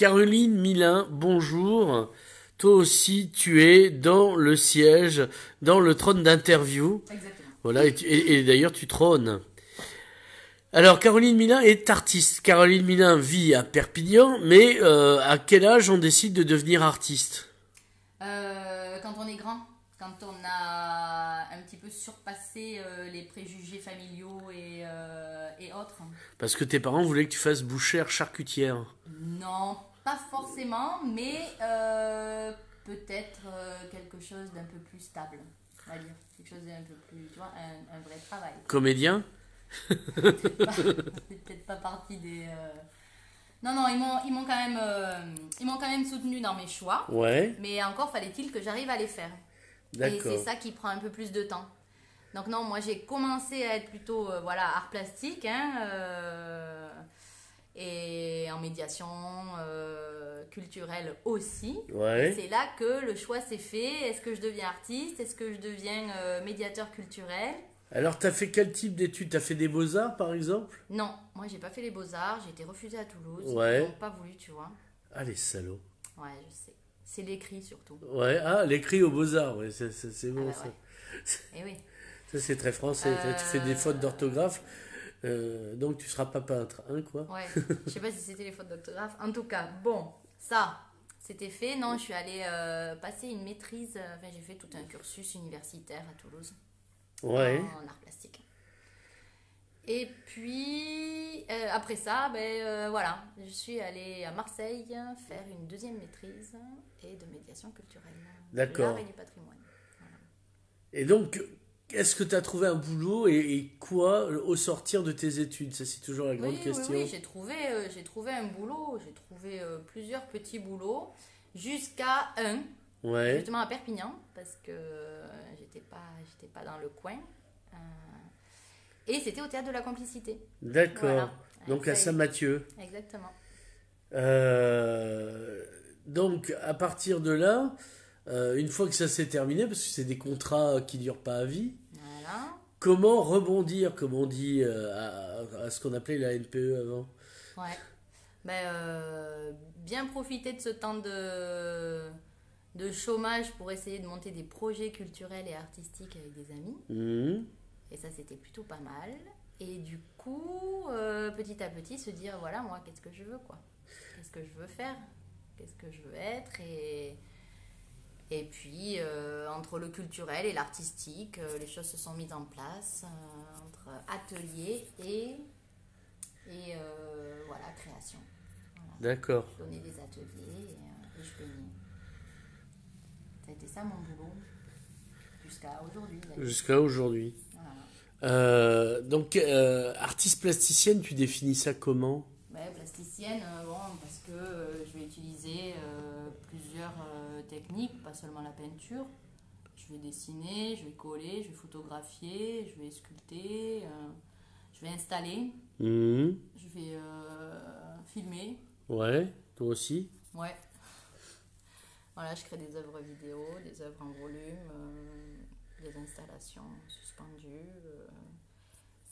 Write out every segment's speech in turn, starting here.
Caroline Milin, bonjour. Toi aussi, tu es dans le siège, dans le trône d'interview. Exactement. Voilà, et d'ailleurs, tu trônes. Alors, Caroline Milin est artiste. Caroline Milin vit à Perpignan, mais à quel âge on décide de devenir artiste? Quand on est grand, quand on a un petit peu surpassé les préjugés familiaux et autres. Parce que tes parents voulaient que tu fasses bouchère charcutière. Non, pas forcément, mais peut-être quelque chose d'un peu plus stable, on va dire. Quelque chose d'un peu plus, tu vois, un vrai travail. Comédien? C'est peut-être pas partie des... Non, non, ils m'ont quand même soutenu dans mes choix, Ouais, mais encore fallait-il que j'arrive à les faire. Et c'est d'accord. ça qui prend un peu plus de temps. Donc non, moi j'ai commencé à être plutôt voilà, art plastique hein, et en médiation culturelle aussi. Et Ouais. c'est là que le choix s'est fait. Est-ce que je deviens artiste? Est-ce que je deviens médiateur culturel? Alors, t'as fait quel type d'études? T'as fait des beaux-arts, par exemple? Non, moi j'ai pas fait les beaux-arts, j'ai été refusée à Toulouse. Ils Ouais. n'ont pas voulu, tu vois. Ah, les salauds. Ouais, je sais. C'est l'écrit surtout. Ouais, ah, l'écrit aux beaux-arts, ouais, c'est Ah bon bah ça. ouais. Et oui. Ça, c'est très français. Tu fais des fautes d'orthographe, donc tu seras pas peintre, hein, quoi. Ouais, je sais pas si c'était les fautes d'orthographe. En tout cas, bon, ça, c'était fait. Non, je suis allée passer une maîtrise. Enfin, j'ai fait tout un cursus universitaire à Toulouse Ouais. en art plastique. Et puis, après ça, voilà, je suis allée à Marseille faire une deuxième maîtrise et de médiation culturelle, de l'art D'accord. et du patrimoine. Voilà. Et donc, est-ce que tu as trouvé un boulot et quoi au sortir de tes études? Ça, c'est toujours la Oui, grande oui, oui, question. j'ai trouvé un boulot, j'ai trouvé plusieurs petits boulots, jusqu'à un, Ouais. justement à Perpignan, parce que j'étais pas dans le coin. Euh, et c'était au théâtre de la Complicité. D'accord. Voilà, Donc à ça y est, Saint-Mathieu. exactement. Euh, donc à partir de là, une fois que ça s'est terminé, parce que c'est des contrats qui durent pas à vie, Voilà, comment rebondir, comme on dit, à ce qu'on appelait la NPE avant? ouais. Bien profiter de ce temps de chômage pour essayer de monter des projets culturels et artistiques avec des amis. Mhm. Et ça, c'était plutôt pas mal. Et du coup, petit à petit, se dire, voilà, moi, qu'est-ce que je veux, quoi. Qu'est-ce que je veux faire? Qu'est-ce que je veux être? Et puis, entre le culturel et l'artistique, les choses se sont mises en place, entre atelier et voilà, création. Voilà. D'accord. Donner des ateliers et je peignais. Ça a été ça mon boulot, jusqu'à aujourd'hui, d'ailleurs. Jusqu'à aujourd'hui. Voilà. Donc, artiste plasticienne, tu définis ça comment? Ouais, plasticienne, bon, parce que je vais utiliser plusieurs techniques, pas seulement la peinture. Je vais dessiner, je vais coller, je vais photographier, je vais sculpter, je vais installer, Mhm. je vais filmer. Ouais, toi aussi. Ouais, voilà, je crée des œuvres vidéo, des œuvres en volume, des installations suspendues.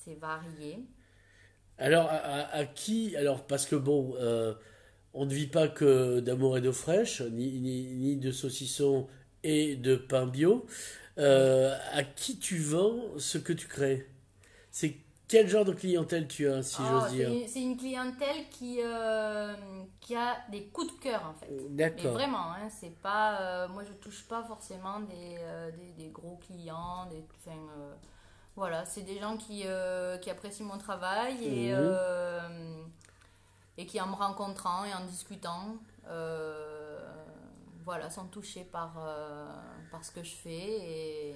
C'est varié. Alors, à qui? Alors, parce que bon, on ne vit pas que d'amour et d'eau fraîche, ni de saucisson et de pain bio. Oui. À qui tu vends ce que tu crées? C'est quel genre de clientèle tu as, si Oh, j'ose dire? c'est une clientèle qui a des coups de cœur en fait. Mais D'accord. vraiment, hein, c'est pas. Moi je touche pas forcément des gros clients. Voilà, c'est des gens qui apprécient mon travail Mhm. et qui en me rencontrant et en discutant, voilà, sont touchés par ce que je fais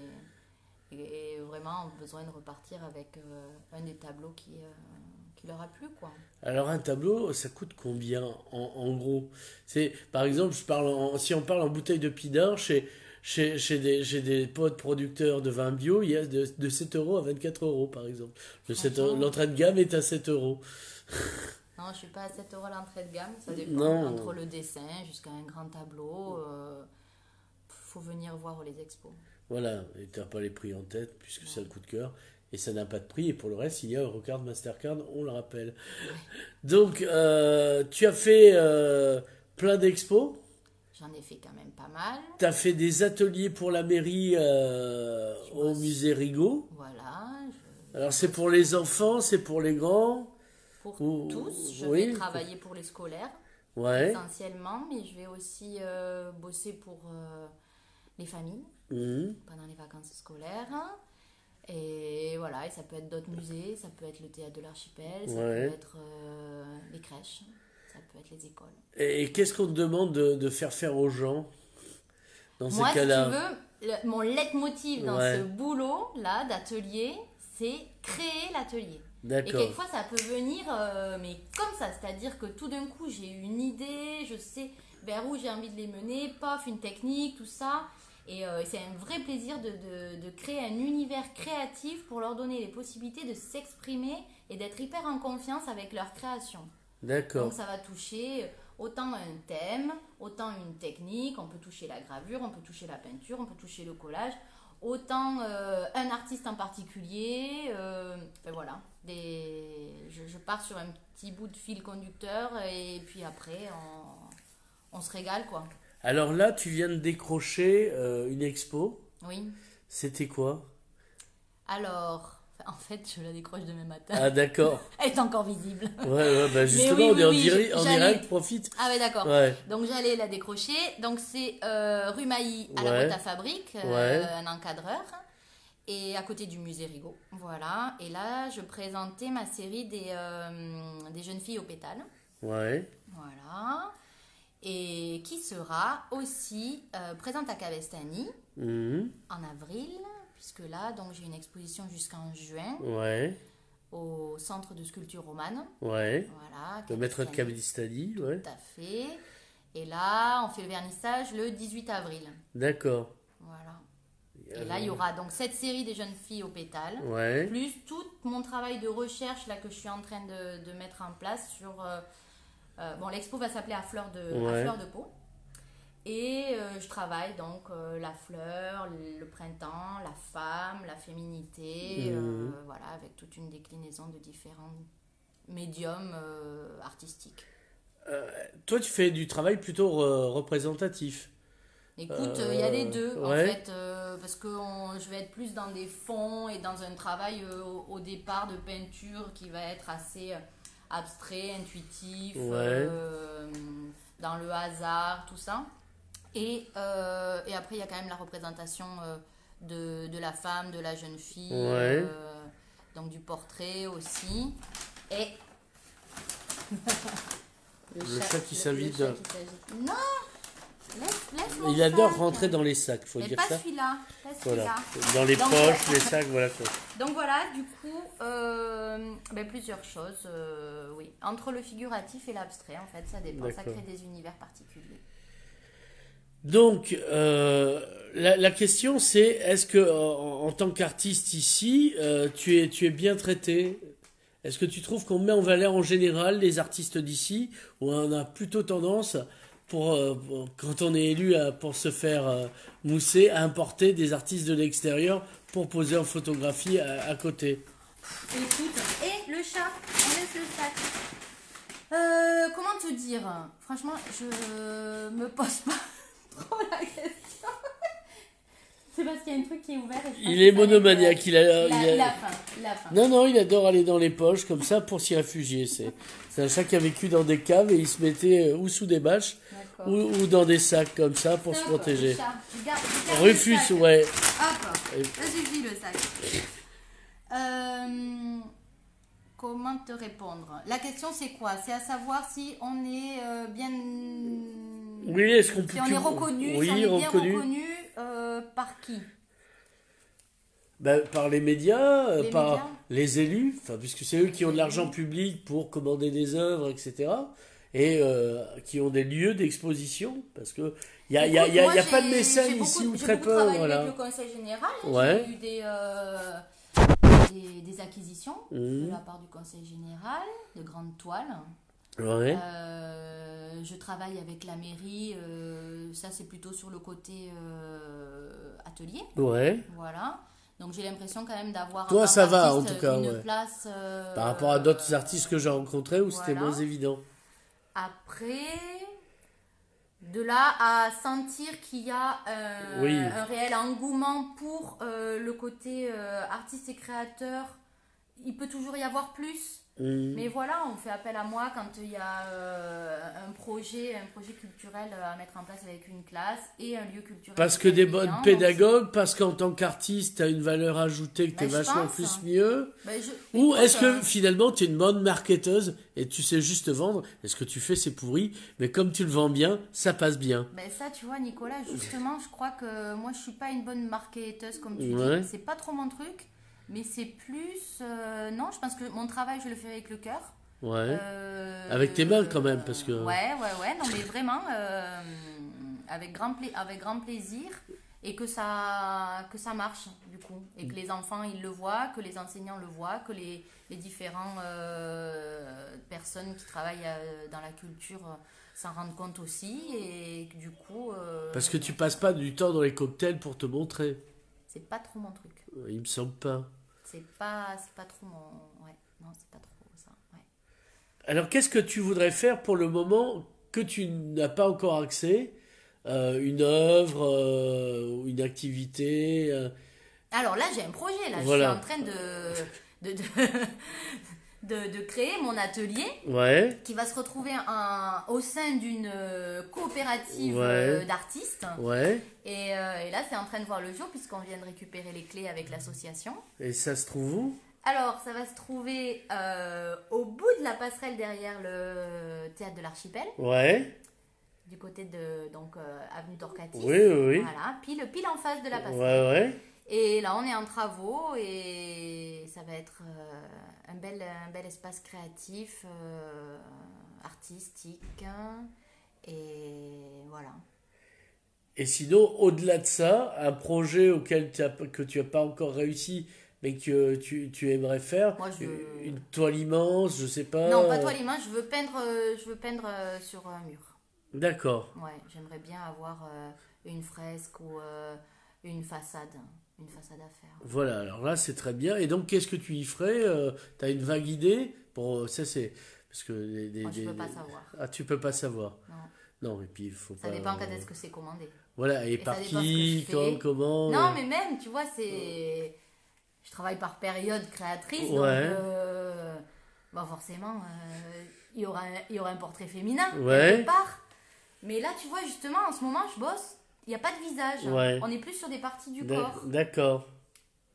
et vraiment ont besoin de repartir avec un des tableaux qui leur a plu, quoi. Alors un tableau, ça coûte combien en gros? C'est, par exemple, si on parle en bouteille de pinard, chez des potes producteurs de vin bio, il y a de 7 euros à 24 euros par exemple. Franchement, L'entrée de gamme est à 7 euros. non, je suis pas à 7 euros l'entrée de gamme, ça dépend. Entre Non, le dessin jusqu'à un grand tableau, faut venir voir les expos. voilà, et t'as pas les prix en tête puisque c'est un coup de cœur. Et ça n'a pas de prix. Et pour le reste, il y a Eurocard, Mastercard, on le rappelle. Ouais. Donc, tu as fait plein d'expos. J'en ai fait quand même pas mal. Tu as fait des ateliers pour la mairie au musée Rigaud. Voilà. Alors c'est pour les enfants, c'est pour les grands? Pour Ou- tous. Je oui. vais travailler pour les scolaires Ouais. essentiellement, mais je vais aussi bosser pour les familles Mhm. pendant les vacances scolaires. Et voilà, et ça peut être d'autres musées, ça peut être le théâtre de l'Archipel, ça Ouais. peut être les crèches, ça peut être les écoles. Et qu'est-ce qu'on te demande de faire aux gens dans ces Moi, si tu cas-là? veux, mon leitmotiv dans Ouais. ce boulot-là d'atelier, c'est créer l'atelier. Et D'accord. quelquefois, ça peut venir, mais comme ça, c'est-à-dire que tout d'un coup, j'ai une idée, je sais vers où j'ai envie de les mener, pof, une technique, tout ça. Et c'est un vrai plaisir de créer un univers créatif pour leur donner les possibilités de s'exprimer et d'être hyper en confiance avec leur création. D'accord. Donc ça va toucher autant un thème, autant une technique, on peut toucher la gravure, on peut toucher la peinture, on peut toucher le collage, autant un artiste en particulier. Enfin voilà, je pars sur un petit bout de fil conducteur et puis après on se régale quoi. Alors là, tu viens de décrocher une expo. Oui. C'était quoi? Alors, en fait, je la décroche demain matin. Ah d'accord. Elle est encore visible. Ouais, bah justement, oui, on est en oui, direct, en j'allais- direct, profite. Ah ouais, d'accord. Ouais. Donc j'allais la décrocher. Donc c'est rue Mailly à la Ouais. boîte à fabrique, Ouais. un encadreur. Et à côté du musée Rigaud. Voilà. Et là, je présentais ma série des jeunes filles au pétale. Ouais. Voilà. Et qui sera aussi présente à Cavestany Mhm. en avril. Puisque là, donc j'ai une exposition jusqu'en juin Ouais. au centre de sculpture romane. Ouais. Voilà. Le maître de Cavestany. Cavestany, ouais. Tout à fait. Et là, on fait le vernissage le 18 avril. D'accord. Voilà. Et là, il y aura donc cette série des jeunes filles au pétale, Ouais. plus tout mon travail de recherche là que je suis en train de mettre en place sur... bon, l'expo va s'appeler à fleur Ouais. de peau. Et je travaille donc la fleur, le printemps, la femme, la féminité, Mhm. voilà, avec toute une déclinaison de différents médiums artistiques. Toi, tu fais du travail plutôt représentatif. Écoute, il y a les deux en ouais. fait, parce que je vais être plus dans des fonds et dans un travail au départ de peinture qui va être assez abstrait, intuitif, Ouais. dans le hasard, tout ça. Et après, il y a quand même la représentation de la femme, de la jeune fille, Ouais. donc du portrait aussi. Et Le chat qui s'invite. le chat qui s'agite. Non, laisse mon Il adore sac. rentrer dans les sacs, faut Mais dire pas ça. celui-là, pas Voilà. celui-là. Dans les Donc, poches, les sacs, voilà quoi. Donc voilà, du coup, plusieurs choses, oui. Entre le figuratif et l'abstrait, en fait, ça dépend. Ça D'accord. crée des univers particuliers. Donc, la question c'est, est-ce que en tant qu'artiste ici, tu es bien traité? Est-ce que tu trouves qu'on met en valeur en général les artistes d'ici, ou on a plutôt tendance, quand on est élu pour se faire mousser, à importer des artistes de l'extérieur pour poser en photographie à côté? Écoute, et le chat, on laisse le sac. Comment te dire? Franchement, je me pose pas trop la question. C'est parce qu'il y a un truc qui est ouvert. Et je pense Il que est ça va être, monomaniaque, il a... la fin, la fin. Non, il adore aller dans les poches comme ça pour s'y réfugier. C'est un chat qui a vécu dans des caves et il se mettait ou sous des bâches D'accord. ou dans des sacs comme ça pour se D'accord, protéger. le chat. Je garde le Rufus, sac. ouais. Hop, Et- ça suffit le sac. Comment te répondre? La question c'est quoi? C'est à savoir si on est bien... Oui, est-ce qu'on peut... Si on est reconnu, Oui, si on est bien reconnu. reconnu par qui? Ben, par les médias, Les par médias. les élus, enfin, puisque c'est eux qui ont de l'argent public pour commander des œuvres, etc. Et qui ont des lieux d'exposition, parce que il y a Écoute, pas de moi, mécènes j'ai ici beaucoup- ou j'ai très beaucoup peu, travaillé voilà. avec le conseil général. Ouais. J'ai eu des acquisitions Mhm. de la part du conseil général, de grandes toiles. Ouais. Je travaille avec la mairie, ça c'est plutôt sur le côté atelier, Ouais. voilà. Donc j'ai l'impression quand même d'avoir Toi, en tant ça va, qu'artiste, en tout cas, une ouais. place. Par rapport à d'autres artistes que j'ai rencontrés où c'était voilà. moins évident. Après, De là à sentir qu'il y a Oui. un réel engouement pour le côté artiste et créateur, il peut toujours y avoir plus. Mais voilà, on fait appel à moi quand il y a un projet culturel à mettre en place avec une classe et un lieu culturel. Parce que des bonnes accueillant. pédagogues, parce qu'en tant qu'artiste, tu as une valeur ajoutée que tu es Je vachement pense. plus mieux. Ou Écoute, est-ce que finalement tu es une bonne marketeuse et tu sais juste vendre, et ce que tu fais c'est pourri, mais comme tu le vends bien, ça passe bien. ça, tu vois, Nicolas, justement, je crois que moi, je suis pas une bonne marketeuse, comme tu Ouais. dis. C'est pas trop mon truc, mais c'est plus... non, je pense que mon travail, je le fais avec le cœur. Ouais. Avec tes mains quand même, parce que... Ouais, non, mais vraiment, avec grand plaisir, et que ça marche, du coup. Et que les enfants, ils le voient, que les enseignants le voient, que les différents personnes qui travaillent dans la culture s'en rendent compte aussi, et que du coup... Parce que tu passes pas du temps dans les cocktails pour te montrer. c'est pas trop mon truc. Il me semble pas. C'est pas trop mon... Ouais, non, c'est pas trop ça, ouais. Alors qu'est-ce que tu voudrais faire pour le moment que tu n'as pas encore accès? Une œuvre, une activité Alors là, j'ai un projet, là. Voilà. Je suis en train de créer mon atelier Ouais, qui va se retrouver au sein d'une coopérative Ouais. d'artistes. ouais. Et là, c'est en train de voir le jour puisqu'on vient de récupérer les clés avec l'association. Et ça se trouve où? Alors, ça va se trouver au bout de la passerelle derrière le théâtre de l'Archipel, Ouais, du côté de avenue Torcatis. oui, oui, oui. Voilà, pile en face de la Ouais, passerelle. ouais. Et là, on est en travaux et ça va être un bel espace créatif, artistique. Et voilà. Et sinon, au-delà de ça, un projet que tu n'as pas encore réussi, mais que tu aimerais faire, Moi, une toile immense, je sais pas. Non, pas toi, Lima, je veux peindre sur un mur. D'accord. Ouais, j'aimerais bien avoir une fresque ou une façade à faire. Voilà, alors là, c'est très bien. Et donc, qu'est-ce que tu y ferais? Tu as une vague idée? Bon, ça, c'est. Parce que Moi, je peux pas savoir. Ah, tu peux pas savoir. Non. Non, et puis il faut Ça pas. dépend quand est-ce que c'est commandé. Voilà, et ça par dépend ce que qui, je quand, fais. comment. Non, mais même, tu vois, je travaille par période créatrice, donc Ouais. forcément, il y aura un portrait féminin Ouais. quelque part. Mais là, tu vois, justement, en ce moment, je bosse, il n'y a pas de visage. Ouais. On est plus sur des parties du corps. D'accord.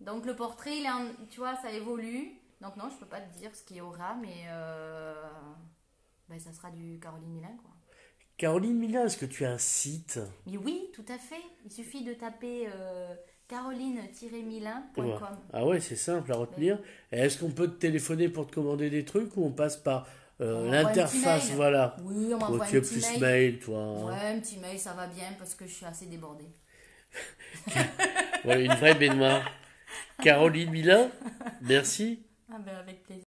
Donc le portrait, tu vois, ça évolue. Donc non, je peux pas te dire ce qu'il y aura, mais ça sera du Caroline Milin, quoi. Caroline Milin, est-ce que tu as un site? Mais oui, tout à fait. Il suffit de taper caroline-milin.com. Ouais. Ah ouais, c'est simple à retenir. Et est-ce qu'on peut te téléphoner pour te commander des trucs ou on passe par On m'envoie l'interface, un petit mail. voilà. Oui, on Toi, m'envoie tu un es petit plus mail. mail, toi. Hein. Ouais, un petit mail, ça va bien parce que je suis assez débordée. Voilà, une vraie baignoire. Caroline Milin, merci. Ah ben avec plaisir.